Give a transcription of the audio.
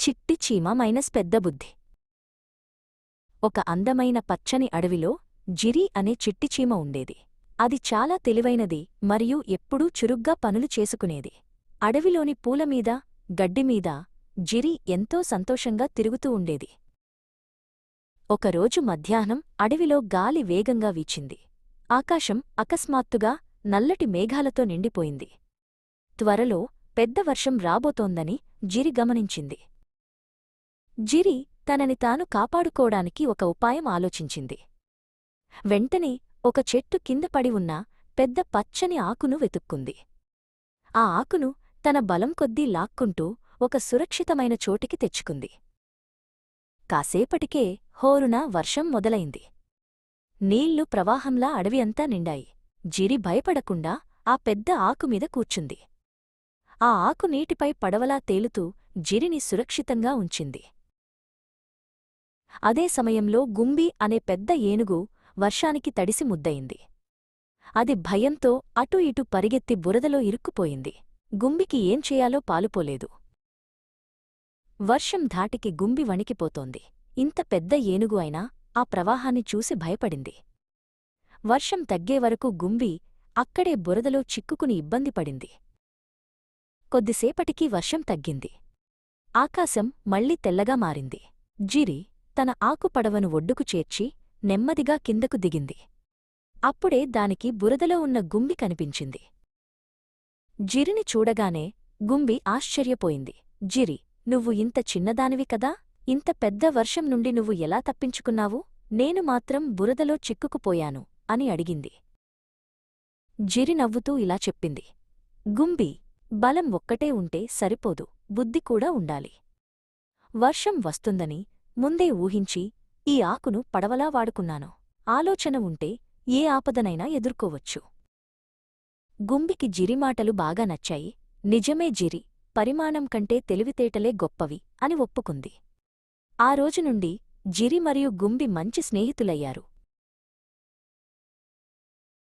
చిట్టి చీమ మైనస్ పెద్ద బుద్ధి. ఒక అందమైన పచ్చని అడవిలో జిరి అనే చిట్టి చీమ ఉండేది. అది చాలా తెలివైనది మరియు ఎప్పుడూ చురుగ్గా పనులు చేసుకునేది. అడవిలోని పూలమీద, గడ్డిమీద జిరి ఎంతో సంతోషంగా తిరుగుతూ ఉండేది. ఒకరోజు మధ్యాహ్నం అడవిలో గాలి వేగంగా వీచింది. ఆకాశం అకస్మాత్తుగా నల్లటి మేఘాలతో నిండిపోయింది. త్వరలో పెద్ద వర్షం రాబోతోందని జిరి గమనించింది. జిరి తనని తాను కాపాడుకోడానికి ఒక ఉపాయం ఆలోచించింది. వెంటనే ఒక చెట్టు కింద పడి ఉన్న పెద్ద పచ్చని ఆకును వెతుక్కుంది. ఆ ఆకును తన బలం కొద్దీ లాక్కుంటూ ఒక సురక్షితమైన చోటికి తెచ్చుకుంది. కాసేపటికే హోరున వర్షం మొదలైంది. నీళ్లు ప్రవాహంలా అడవి అంతా నిండాయి. జిరి భయపడకుండా ఆ పెద్ద ఆకుమీద కూర్చుంది. ఆ ఆకు నీటిపై పడవలా తేలుతూ జిరిని సురక్షితంగా ఉంచింది. అదే సమయంలో గుంబి అనే పెద్ద ఏనుగు వర్షానికి తడిసి ముద్దయింది. అది భయంతో అటూ ఇటూ పరిగెత్తి బురదలో ఇరుక్కుపోయింది. గుంబికి ఏం చేయాలో పాలుపోలేదు. వర్షం ధాటికి గుంబి వణికిపోతోంది. ఇంత పెద్ద ఏనుగు అయినా ఆ ప్రవాహాన్ని చూసి భయపడింది. వర్షం తగ్గేవరకు గుంబి అక్కడే బురదలో చిక్కుకుని ఇబ్బందిపడింది. కొద్దిసేపటికి వర్షం తగ్గింది. ఆకాశం మళ్లీ తెల్లగా మారింది. జిరి తన ఆకుపడవను ఒడ్డుకు చేర్చి నెమ్మదిగా కిందకు దిగింది. అప్పుడే దానికి బురదలో ఉన్న గుంబి కనిపించింది. జిరిని చూడగానే గుంబి ఆశ్చర్యపోయింది. జిరి, నువ్వు ఇంత చిన్నదానివి కదా? ఇంత పెద్ద వర్షం నుండి నువ్వు ఎలా తప్పించుకున్నావు? నేను మాత్రం బురదలో చిక్కుకుపోయాను అని అడిగింది. జిరి నవ్వుతూ ఇలా చెప్పింది. గుంబి, బలం ఒక్కటే ఉంటే సరిపోదు, బుద్ధి కూడా ఉండాలి. వర్షం వస్తుందని ముందే ఊహించి ఈ ఆకును పడవలా వాడుకున్నాను. ఆలోచన ఉంటే ఏ ఆపదనైనా ఎదుర్కోవచ్చు. గుంబికి జిరి మాటలు బాగా నచ్చాయి. నిజమే జిరి, పరిమాణం కంటే తెలివితేటలే గొప్పవి అని ఒప్పుకుంది. ఆ రోజునుండి జిరి మరియు గుంబి మంచి స్నేహితులయ్యారు.